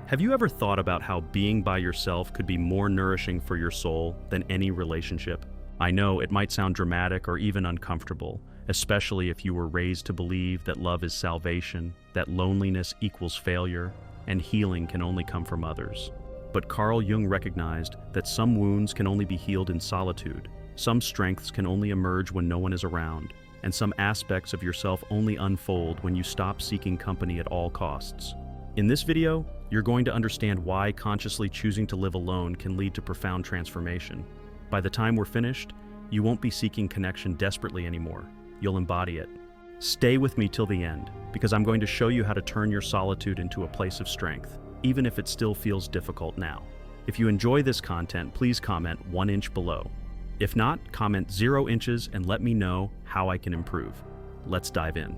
Have you ever thought about how being by yourself could be more nourishing for your soul than any relationship? I know it might sound dramatic or even uncomfortable, especially if you were raised to believe that love is salvation, that loneliness equals failure, and healing can only come from others. But Carl Jung recognized that some wounds can only be healed in solitude, some strengths can only emerge when no one is around, and some aspects of yourself only unfold when you stop seeking company at all costs. In this video, you're going to understand why consciously choosing to live alone can lead to profound transformation. By the time we're finished, you won't be seeking connection desperately anymore. You'll embody it. Stay with me till the end, because I'm going to show you how to turn your solitude into a place of strength, even if it still feels difficult now. If you enjoy this content, please comment 1 inch below. If not, comment 0 inches and let me know how I can improve. Let's dive in.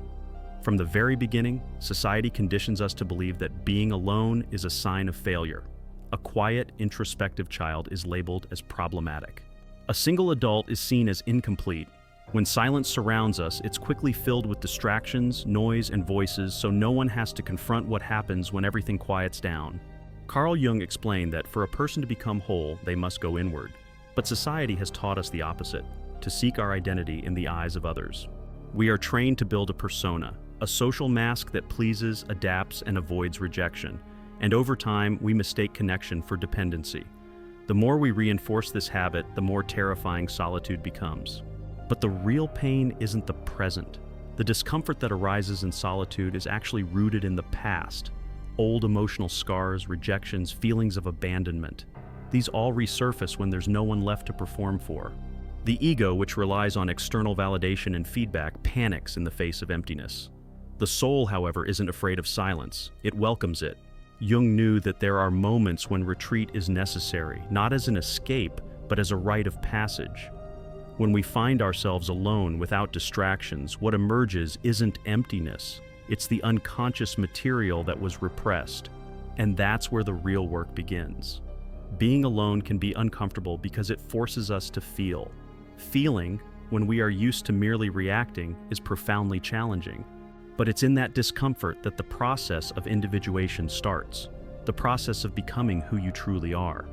From the very beginning, society conditions us to believe that being alone is a sign of failure. A quiet, introspective child is labeled as problematic. A single adult is seen as incomplete. When silence surrounds us, it's quickly filled with distractions, noise, and voices, so no one has to confront what happens when everything quiets down. Carl Jung explained that for a person to become whole, they must go inward. But society has taught us the opposite, to seek our identity in the eyes of others. We are trained to build a persona, a social mask that pleases, adapts, and avoids rejection. And over time, we mistake connection for dependency. The more we reinforce this habit, the more terrifying solitude becomes. But the real pain isn't the present. The discomfort that arises in solitude is actually rooted in the past. Old emotional scars, rejections, feelings of abandonment. These all resurface when there's no one left to perform for. The ego, which relies on external validation and feedback, panics in the face of emptiness. The soul, however, isn't afraid of silence. It welcomes it. Jung knew that there are moments when retreat is necessary, not as an escape, but as a rite of passage. When we find ourselves alone without distractions, what emerges isn't emptiness. It's the unconscious material that was repressed. And that's where the real work begins. Being alone can be uncomfortable because it forces us to feel. Feeling, when we are used to merely reacting, is profoundly challenging. But it's in that discomfort that the process of individuation starts, the process of becoming who you truly are.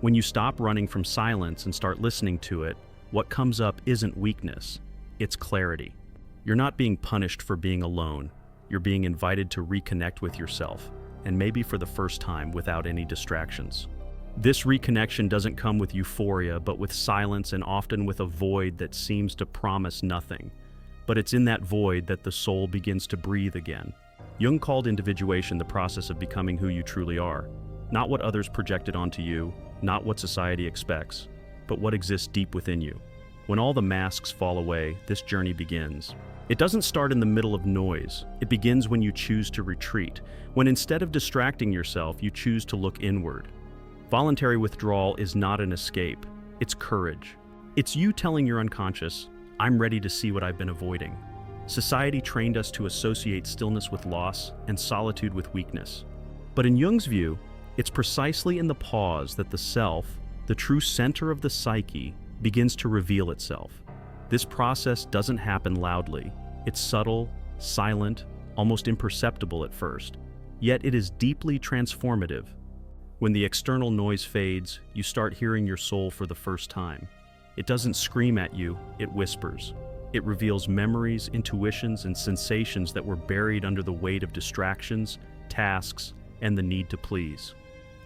When you stop running from silence and start listening to it, what comes up isn't weakness, it's clarity. You're not being punished for being alone. You're being invited to reconnect with yourself, and maybe for the first time without any distractions. This reconnection doesn't come with euphoria, but with silence and often with a void that seems to promise nothing. But it's in that void that the soul begins to breathe again. Jung called individuation the process of becoming who you truly are. Not what others projected onto you, not what society expects, but what exists deep within you. When all the masks fall away, this journey begins. It doesn't start in the middle of noise. It begins when you choose to retreat, when instead of distracting yourself, you choose to look inward. Voluntary withdrawal is not an escape, it's courage. It's you telling your unconscious, I'm ready to see what I've been avoiding. Society trained us to associate stillness with loss and solitude with weakness. But in Jung's view, it's precisely in the pause that the self, the true center of the psyche, begins to reveal itself. This process doesn't happen loudly. It's subtle, silent, almost imperceptible at first. Yet it is deeply transformative. When the external noise fades, you start hearing your soul for the first time. It doesn't scream at you, it whispers. It reveals memories, intuitions, and sensations that were buried under the weight of distractions, tasks, and the need to please.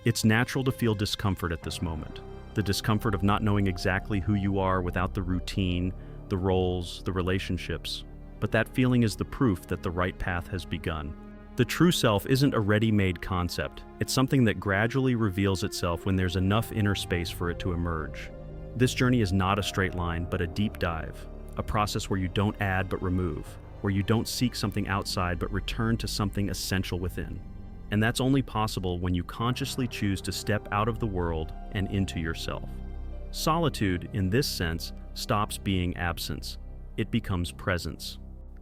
It's natural to feel discomfort at this moment. The discomfort of not knowing exactly who you are without the routine, the roles, the relationships. But that feeling is the proof that the right path has begun. The true self isn't a ready-made concept. It's something that gradually reveals itself when there's enough inner space for it to emerge. This journey is not a straight line, but a deep dive, a process where you don't add but remove, where you don't seek something outside but return to something essential within. And that's only possible when you consciously choose to step out of the world and into yourself. Solitude, in this sense, stops being absence. It becomes presence.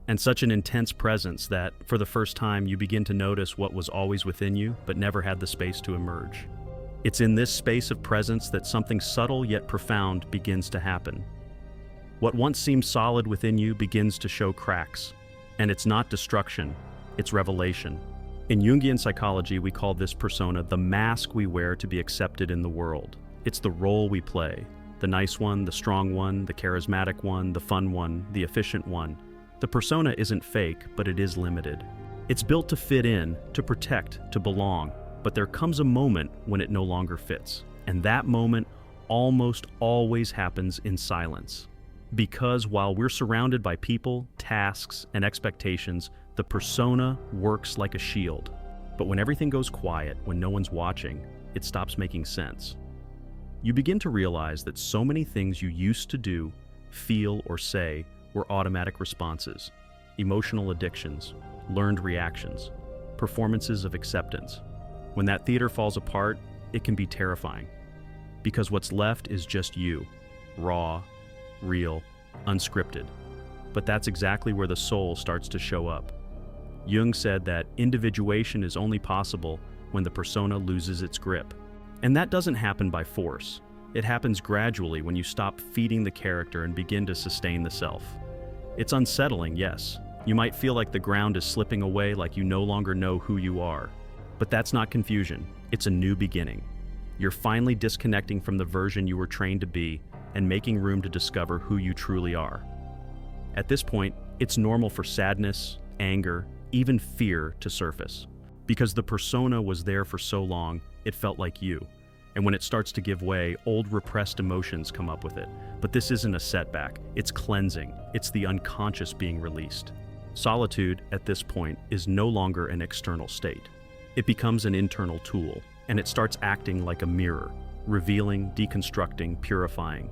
And such an intense presence that, for the first time, you begin to notice what was always within you but never had the space to emerge. It's in this space of presence that something subtle yet profound begins to happen. What once seemed solid within you begins to show cracks. And it's not destruction, it's revelation. In Jungian psychology, we call this persona the mask we wear to be accepted in the world. It's the role we play. The nice one, the strong one, the charismatic one, the fun one, the efficient one. The persona isn't fake, but it is limited. It's built to fit in, to protect, to belong. But there comes a moment when it no longer fits. And that moment almost always happens in silence. Because while we're surrounded by people, tasks, and expectations, the persona works like a shield. But when everything goes quiet, when no one's watching, it stops making sense. You begin to realize that so many things you used to do, feel, or say were automatic responses, emotional addictions, learned reactions, performances of acceptance. When that theater falls apart, it can be terrifying. Because what's left is just you, raw, real, unscripted. But that's exactly where the soul starts to show up. Jung said that individuation is only possible when the persona loses its grip. And that doesn't happen by force. It happens gradually when you stop feeding the character and begin to sustain the self. It's unsettling, yes. You might feel like the ground is slipping away, like you no longer know who you are. But that's not confusion. It's a new beginning. You're finally disconnecting from the version you were trained to be and making room to discover who you truly are. At this point, it's normal for sadness, anger, even fear to surface. Because the persona was there for so long, it felt like you. And when it starts to give way, old repressed emotions come up with it. But this isn't a setback, it's cleansing. It's the unconscious being released. Solitude, at this point, is no longer an external state. It becomes an internal tool, and it starts acting like a mirror, revealing, deconstructing, purifying.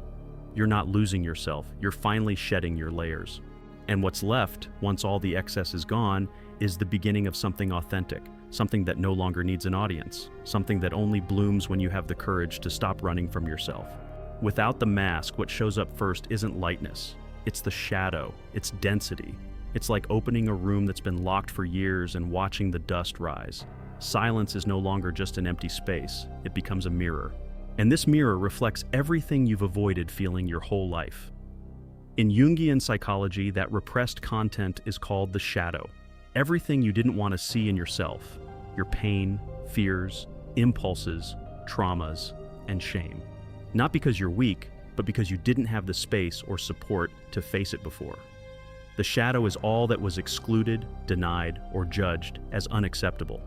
You're not losing yourself, you're finally shedding your layers. And what's left, once all the excess is gone, is the beginning of something authentic, something that no longer needs an audience, something that only blooms when you have the courage to stop running from yourself. Without the mask, what shows up first isn't lightness. It's the shadow, it's density. It's like opening a room that's been locked for years and watching the dust rise. Silence is no longer just an empty space, it becomes a mirror. And this mirror reflects everything you've avoided feeling your whole life. In Jungian psychology, that repressed content is called the shadow. Everything you didn't want to see in yourself, your pain, fears, impulses, traumas, and shame. Not because you're weak, but because you didn't have the space or support to face it before. The shadow is all that was excluded, denied, or judged as unacceptable.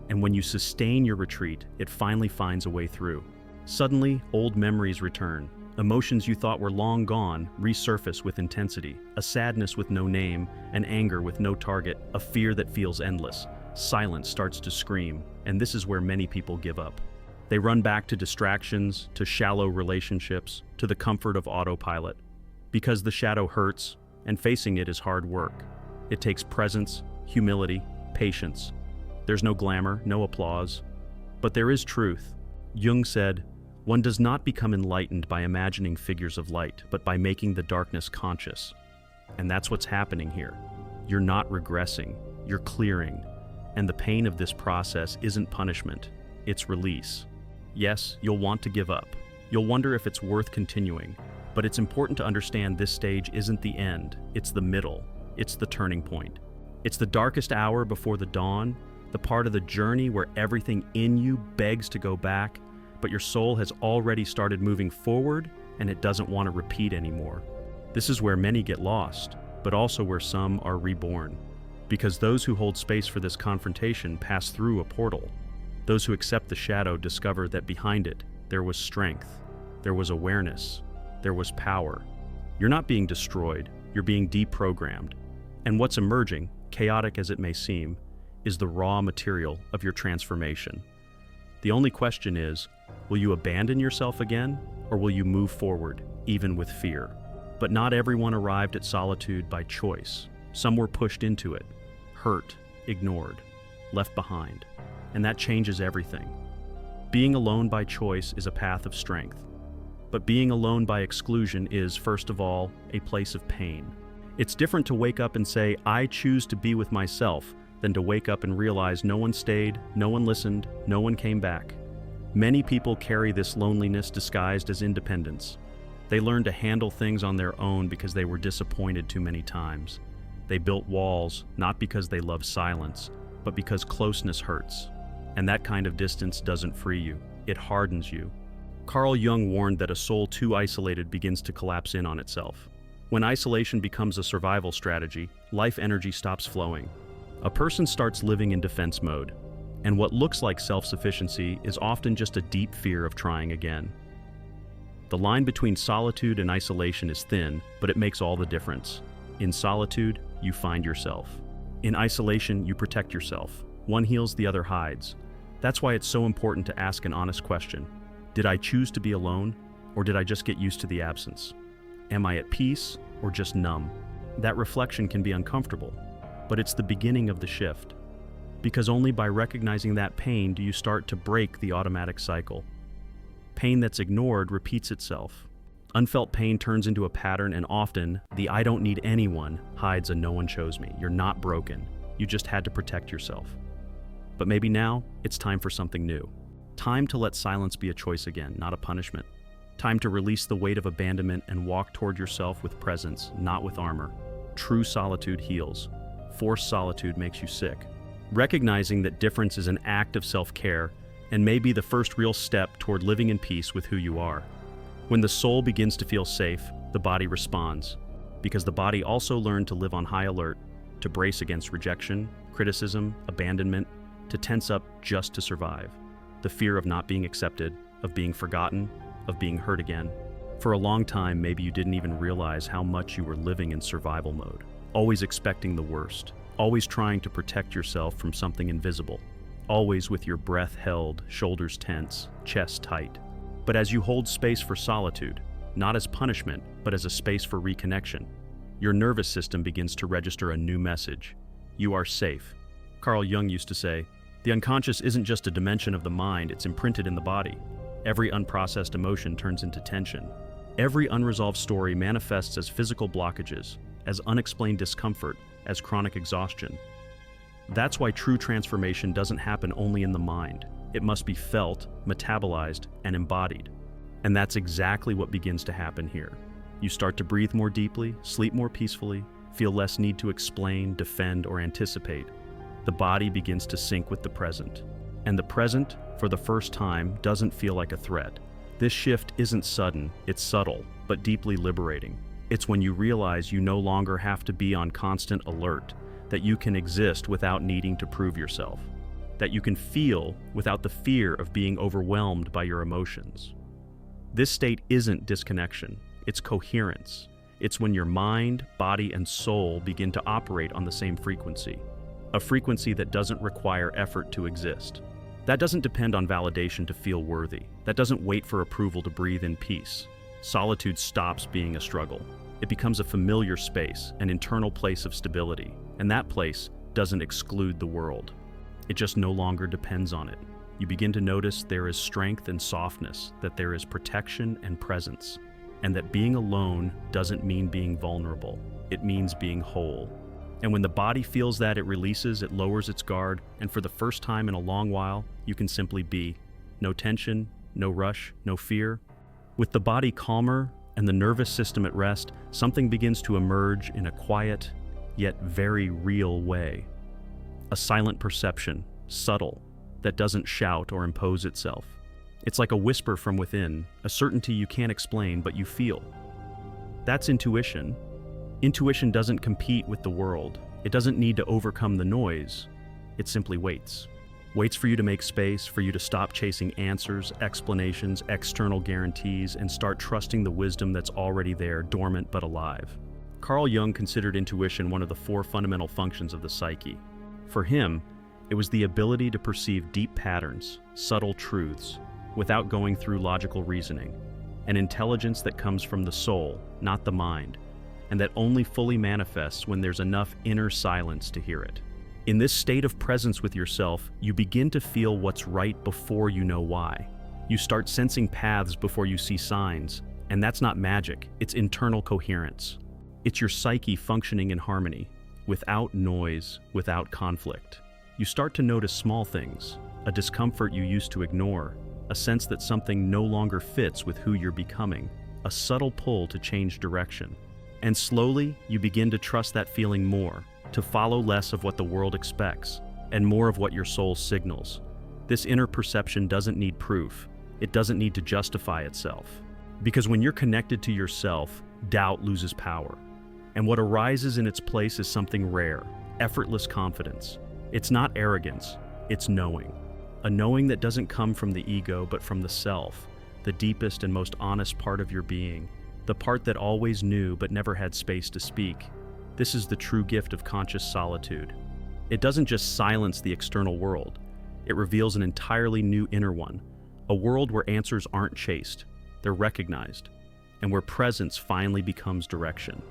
And when you sustain your retreat, it finally finds a way through. Suddenly, old memories return. Emotions you thought were long gone resurface with intensity. A sadness with no name, an anger with no target, a fear that feels endless. Silence starts to scream, and this is where many people give up. They run back to distractions, to shallow relationships, to the comfort of autopilot. Because the shadow hurts, and facing it is hard work. It takes presence, humility, patience. There's no glamour, no applause. But there is truth. Jung said, "One does not become enlightened by imagining figures of light, but by making the darkness conscious." And that's what's happening here. You're not regressing, you're clearing. And the pain of this process isn't punishment, it's release. Yes, you'll want to give up. You'll wonder if it's worth continuing. But it's important to understand this stage isn't the end, it's the middle. It's the turning point. It's the darkest hour before the dawn, the part of the journey where everything in you begs to go back, but your soul has already started moving forward and it doesn't want to repeat anymore. This is where many get lost, but also where some are reborn. Because those who hold space for this confrontation pass through a portal. Those who accept the shadow discover that behind it, there was strength, there was awareness, there was power. You're not being destroyed, you're being deprogrammed. And what's emerging, chaotic as it may seem, is the raw material of your transformation. The only question is, will you abandon yourself again, or will you move forward, even with fear? But not everyone arrived at solitude by choice. Some were pushed into it, hurt, ignored, left behind. And that changes everything. Being alone by choice is a path of strength. But being alone by exclusion is, first of all, a place of pain. It's different to wake up and say, "I choose to be with myself," than to wake up and realize no one stayed, no one listened, no one came back. Many people carry this loneliness disguised as independence. They learned to handle things on their own because they were disappointed too many times. They built walls, not because they loved silence, but because closeness hurts. And that kind of distance doesn't free you, it hardens you. Carl Jung warned that a soul too isolated begins to collapse in on itself. When isolation becomes a survival strategy, life energy stops flowing. A person starts living in defense mode, and what looks like self-sufficiency is often just a deep fear of trying again. The line between solitude and isolation is thin, but it makes all the difference. In solitude, you find yourself. In isolation, you protect yourself. One heals, the other hides. That's why it's so important to ask an honest question. Did I choose to be alone, or did I just get used to the absence? Am I at peace, or just numb? That reflection can be uncomfortable, but it's the beginning of the shift. Because only by recognizing that pain do you start to break the automatic cycle. Pain that's ignored repeats itself. Unfelt pain turns into a pattern, and often, the "I don't need anyone" hides a "no one chose me." You're not broken. You just had to protect yourself. But maybe now, it's time for something new. Time to let silence be a choice again, not a punishment. Time to release the weight of abandonment and walk toward yourself with presence, not with armor. True solitude heals. Forced solitude makes you sick. Recognizing that difference is an act of self-care and may be the first real step toward living in peace with who you are. When the soul begins to feel safe, the body responds, because the body also learned to live on high alert, to brace against rejection, criticism, abandonment, to tense up just to survive. The fear of not being accepted, of being forgotten, of being hurt again. For a long time, maybe you didn't even realize how much you were living in survival mode, always expecting the worst, always trying to protect yourself from something invisible, always with your breath held, shoulders tense, chest tight. But as you hold space for solitude, not as punishment, but as a space for reconnection, your nervous system begins to register a new message. You are safe. Carl Jung used to say, "The unconscious isn't just a dimension of the mind, it's imprinted in the body. Every unprocessed emotion turns into tension. Every unresolved story manifests as physical blockages, as unexplained discomfort, as chronic exhaustion." That's why true transformation doesn't happen only in the mind. It must be felt, metabolized, and embodied. And that's exactly what begins to happen here. You start to breathe more deeply, sleep more peacefully, feel less need to explain, defend, or anticipate. The body begins to sync with the present. And the present, for the first time, doesn't feel like a threat. This shift isn't sudden, it's subtle, but deeply liberating. It's when you realize you no longer have to be on constant alert, that you can exist without needing to prove yourself, that you can feel without the fear of being overwhelmed by your emotions. This state isn't disconnection, it's coherence. It's when your mind, body, and soul begin to operate on the same frequency, a frequency that doesn't require effort to exist. That doesn't depend on validation to feel worthy. That doesn't wait for approval to breathe in peace. Solitude stops being a struggle. It becomes a familiar space, an internal place of stability, and that place doesn't exclude the world. It just no longer depends on it. You begin to notice there is strength and softness, that there is protection and presence, and that being alone doesn't mean being vulnerable. It means being whole. And when the body feels that, it releases, it lowers its guard, and for the first time in a long while, you can simply be. No tension, no rush, no fear. With the body calmer and the nervous system at rest, something begins to emerge in a quiet, yet very real way. A silent perception, subtle, that doesn't shout or impose itself. It's like a whisper from within, a certainty you can't explain, but you feel. That's intuition. Intuition doesn't compete with the world. It doesn't need to overcome the noise. It simply waits. Waits for you to make space, for you to stop chasing answers, explanations, external guarantees, and start trusting the wisdom that's already there, dormant but alive. Carl Jung considered intuition one of the 4 fundamental functions of the psyche. For him, it was the ability to perceive deep patterns, subtle truths, without going through logical reasoning, an intelligence that comes from the soul, not the mind, and that only fully manifests when there's enough inner silence to hear it. In this state of presence with yourself, you begin to feel what's right before you know why. You start sensing paths before you see signs, and that's not magic, it's internal coherence. It's your psyche functioning in harmony, without noise, without conflict. You start to notice small things, a discomfort you used to ignore, a sense that something no longer fits with who you're becoming, a subtle pull to change direction. And slowly, you begin to trust that feeling more, to follow less of what the world expects, and more of what your soul signals. This inner perception doesn't need proof. It doesn't need to justify itself. Because when you're connected to yourself, doubt loses power. And what arises in its place is something rare, effortless confidence. It's not arrogance, it's knowing. A knowing that doesn't come from the ego, but from the self, the deepest and most honest part of your being, the part that always knew but never had space to speak. This is the true gift of conscious solitude. It doesn't just silence the external world. It reveals an entirely new inner one, a world where answers aren't chased, they're recognized, and where presence finally becomes direction.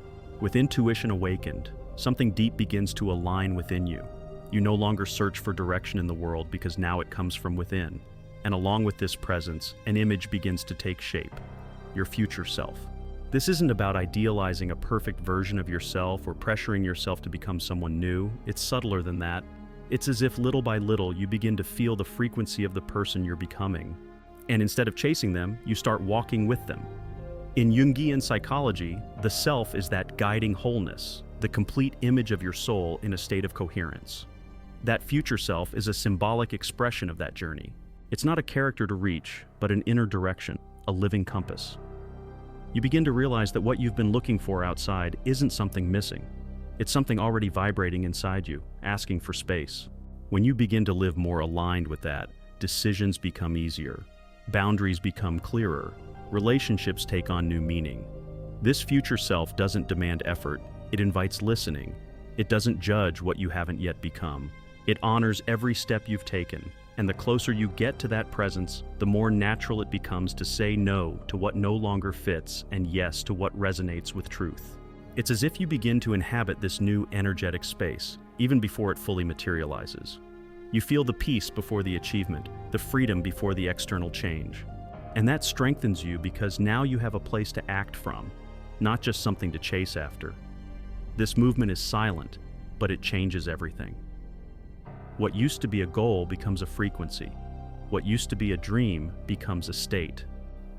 With intuition awakened, something deep begins to align within you. You no longer search for direction in the world because now it comes from within. And along with this presence, an image begins to take shape, your future self. This isn't about idealizing a perfect version of yourself or pressuring yourself to become someone new. It's subtler than that. It's as if little by little you begin to feel the frequency of the person you're becoming. And instead of chasing them, you start walking with them. In Jungian psychology, the self is that guiding wholeness, the complete image of your soul in a state of coherence. That future self is a symbolic expression of that journey. It's not a character to reach, but an inner direction, a living compass. You begin to realize that what you've been looking for outside isn't something missing. It's something already vibrating inside you, asking for space. When you begin to live more aligned with that, decisions become easier, boundaries become clearer, relationships take on new meaning. This future self doesn't demand effort, it invites listening. It doesn't judge what you haven't yet become. It honors every step you've taken, and the closer you get to that presence, the more natural it becomes to say no to what no longer fits and yes to what resonates with truth. It's as if you begin to inhabit this new energetic space, even before it fully materializes. You feel the peace before the achievement, the freedom before the external change. And that strengthens you because now you have a place to act from, not just something to chase after. This movement is silent, but it changes everything. What used to be a goal becomes a frequency. What used to be a dream becomes a state.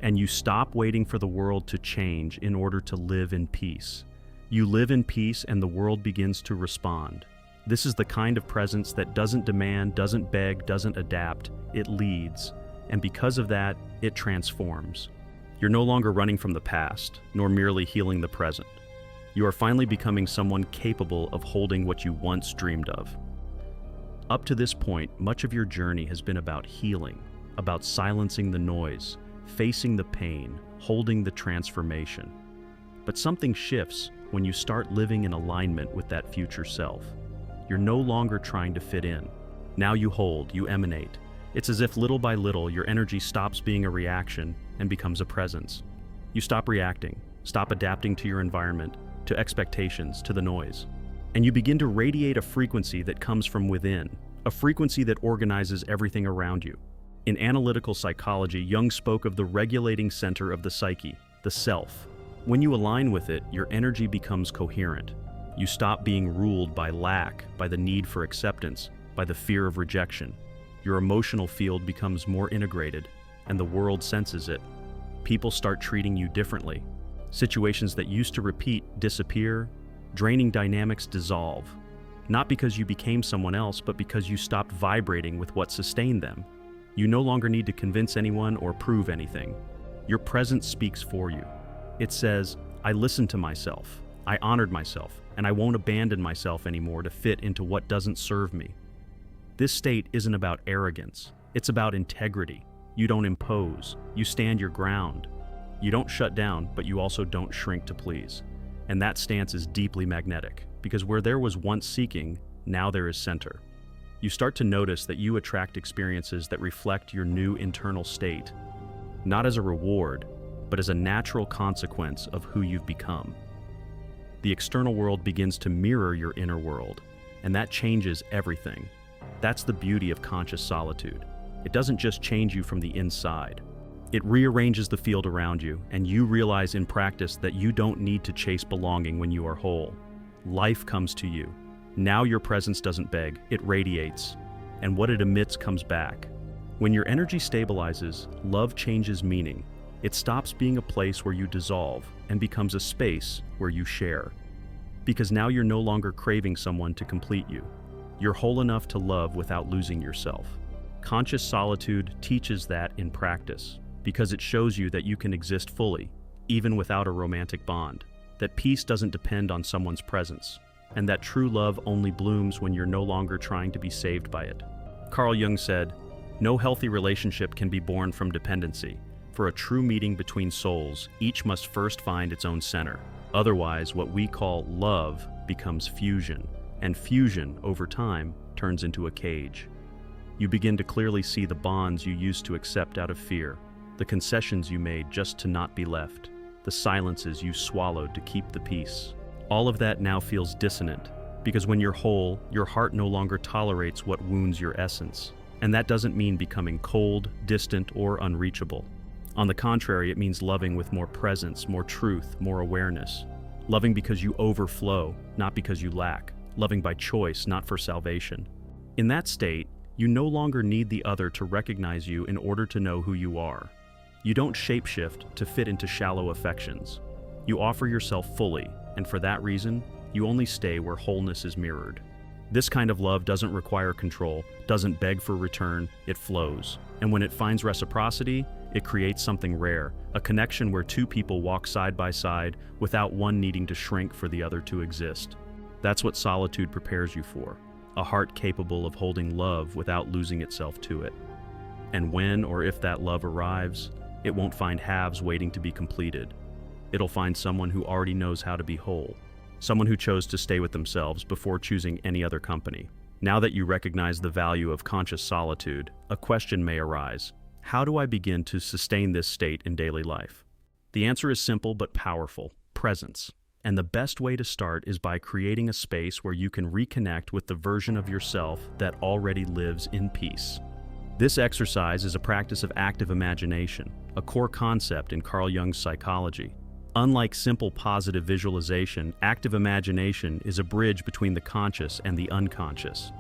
And you stop waiting for the world to change in order to live in peace. You live in peace and the world begins to respond. This is the kind of presence that doesn't demand, doesn't beg, doesn't adapt. It leads. And because of that, it transforms. You're no longer running from the past, nor merely healing the present. You are finally becoming someone capable of holding what you once dreamed of. Up to this point, much of your journey has been about healing, about silencing the noise, facing the pain, holding the transformation. But something shifts when you start living in alignment with that future self. You're no longer trying to fit in. Now you hold, you emanate. It's as if little by little your energy stops being a reaction and becomes a presence. You stop reacting, stop adapting to your environment, to expectations, to the noise. And you begin to radiate a frequency that comes from within, a frequency that organizes everything around you. In analytical psychology, Jung spoke of the regulating center of the psyche, the self. When you align with it, your energy becomes coherent. You stop being ruled by lack, by the need for acceptance, by the fear of rejection. Your emotional field becomes more integrated, and the world senses it. People start treating you differently. Situations that used to repeat disappear. Draining dynamics dissolve, not because you became someone else, but because you stopped vibrating with what sustained them. You no longer need to convince anyone or prove anything. Your presence speaks for you. It says, I listened to myself, I honored myself, and I won't abandon myself anymore to fit into what doesn't serve me. This state isn't about arrogance, it's about integrity. You don't impose, you stand your ground. You don't shut down, but you also don't shrink to please. And that stance is deeply magnetic, because where there was once seeking, now there is center. You start to notice that you attract experiences that reflect your new internal state, not as a reward, but as a natural consequence of who you've become. The external world begins to mirror your inner world, and that changes everything. That's the beauty of conscious solitude. It doesn't just change you from the inside. It rearranges the field around you, and you realize in practice that you don't need to chase belonging when you are whole. Life comes to you. Now your presence doesn't beg, it radiates, and what it emits comes back. When your energy stabilizes, love changes meaning. It stops being a place where you dissolve and becomes a space where you share. Because now you're no longer craving someone to complete you. You're whole enough to love without losing yourself. Conscious solitude teaches that in practice, because it shows you that you can exist fully, even without a romantic bond, that peace doesn't depend on someone's presence, and that true love only blooms when you're no longer trying to be saved by it. Carl Jung said, "No healthy relationship can be born from dependency. For a true meeting between souls, each must first find its own center. Otherwise, what we call love becomes fusion, and fusion, over time, turns into a cage. You begin to clearly see the bonds you used to accept out of fear, the concessions you made just to not be left, the silences you swallowed to keep the peace. All of that now feels dissonant, because when you're whole, your heart no longer tolerates what wounds your essence. And that doesn't mean becoming cold, distant, or unreachable. On the contrary, it means loving with more presence, more truth, more awareness. Loving because you overflow, not because you lack. Loving by choice, not for salvation. In that state, you no longer need the other to recognize you in order to know who you are. You don't shapeshift to fit into shallow affections. You offer yourself fully, and for that reason, you only stay where wholeness is mirrored. This kind of love doesn't require control, doesn't beg for return, it flows. And when it finds reciprocity, it creates something rare, a connection where two people walk side by side without one needing to shrink for the other to exist. That's what solitude prepares you for, a heart capable of holding love without losing itself to it. And when or if that love arrives, it won't find halves waiting to be completed. It'll find someone who already knows how to be whole, someone who chose to stay with themselves before choosing any other company. Now that you recognize the value of conscious solitude, a question may arise. How do I begin to sustain this state in daily life? The answer is simple but powerful: presence. And the best way to start is by creating a space where you can reconnect with the version of yourself that already lives in peace. This exercise is a practice of active imagination, a core concept in Carl Jung's psychology. Unlike simple positive visualization, active imagination is a bridge between the conscious and the unconscious.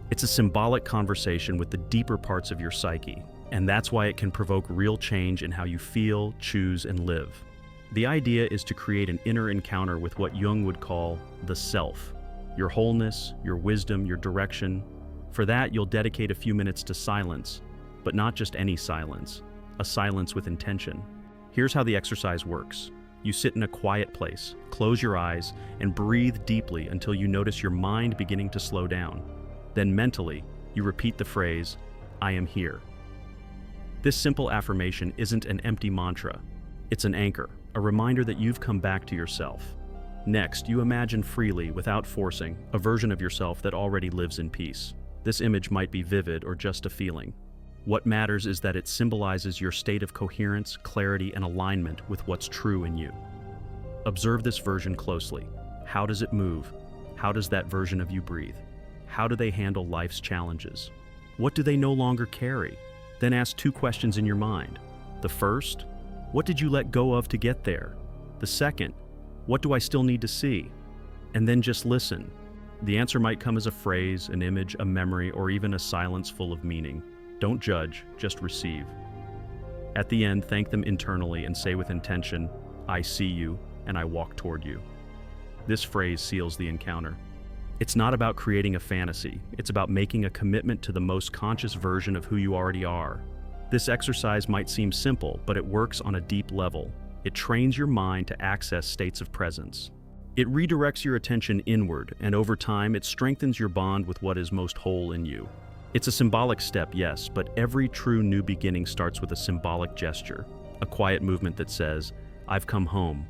It's a symbolic conversation with the deeper parts of your psyche, and that's why it can provoke real change in how you feel, choose, and live. The idea is to create an inner encounter with what Jung would call the self, your wholeness, your wisdom, your direction. For that, you'll dedicate a few minutes to silence, but not just any silence, a silence with intention. Here's how the exercise works. You sit in a quiet place, close your eyes, and breathe deeply until you notice your mind beginning to slow down. Then mentally, you repeat the phrase, "I am here." This simple affirmation isn't an empty mantra. It's an anchor, a reminder that you've come back to yourself. Next, you imagine freely, without forcing, a version of yourself that already lives in peace. This image might be vivid or just a feeling. What matters is that it symbolizes your state of coherence, clarity, and alignment with what's true in you. Observe this version closely. How does it move? How does that version of you breathe? How do they handle life's challenges? What do they no longer carry? Then ask two questions in your mind. The first, what did you let go of to get there? The second, what do I still need to see? And then just listen. The answer might come as a phrase, an image, a memory, or even a silence full of meaning. Don't judge, just receive. At the end, thank them internally and say with intention, "I see you, and I walk toward you." This phrase seals the encounter. It's not about creating a fantasy. It's about making a commitment to the most conscious version of who you already are. This exercise might seem simple, but it works on a deep level. It trains your mind to access states of presence. It redirects your attention inward, and over time, it strengthens your bond with what is most whole in you. It's a symbolic step, yes, but every true new beginning starts with a symbolic gesture, a quiet movement that says, "I've come home."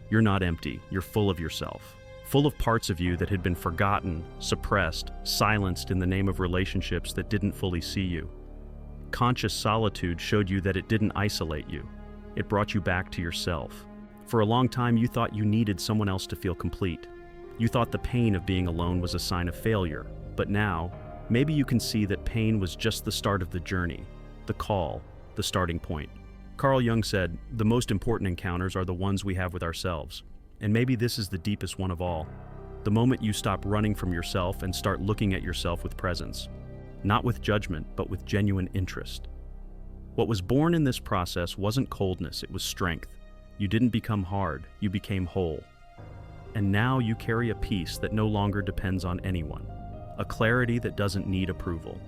You're not empty, you're full of yourself, full of parts of you that had been forgotten, suppressed, silenced in the name of relationships that didn't fully see you. Conscious solitude showed you that it didn't isolate you. It brought you back to yourself. For a long time, you thought you needed someone else to feel complete. You thought the pain of being alone was a sign of failure, but now, maybe you can see that pain was just the start of the journey, the call, the starting point. Carl Jung said, "The most important encounters are the ones we have with ourselves." And maybe this is the deepest one of all. The moment you stop running from yourself and start looking at yourself with presence. Not with judgment, but with genuine interest. What was born in this process wasn't coldness, it was strength. You didn't become hard, you became whole. And now you carry a peace that no longer depends on anyone. a clarity that doesn't need approval,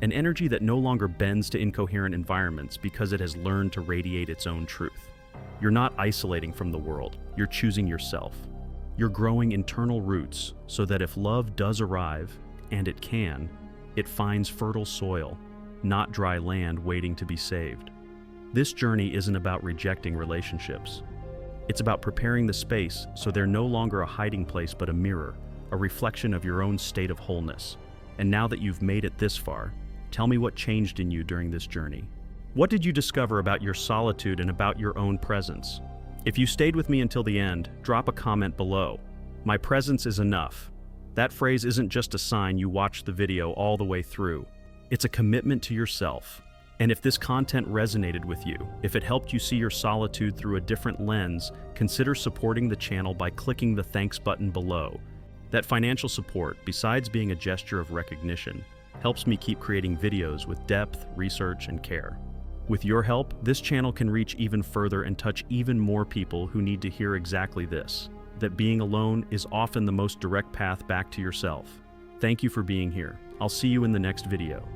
an energy that no longer bends to incoherent environments because it has learned to radiate its own truth. You're not isolating from the world, you're choosing yourself. You're growing internal roots so that if love does arrive, and it can, it finds fertile soil, not dry land waiting to be saved. This journey isn't about rejecting relationships. It's about preparing the space so they're no longer a hiding place but a mirror, a reflection of your own state of wholeness. And now that you've made it this far, tell me what changed in you during this journey. What did you discover about your solitude and about your own presence? If you stayed with me until the end, drop a comment below. My presence is enough. That phrase isn't just a sign you watched the video all the way through. It's a commitment to yourself. And if this content resonated with you, if it helped you see your solitude through a different lens, consider supporting the channel by clicking the thanks button below. That financial support, besides being a gesture of recognition, helps me keep creating videos with depth, research, and care. With your help, this channel can reach even further and touch even more people who need to hear exactly this, that being alone is often the most direct path back to yourself. Thank you for being here. I'll see you in the next video.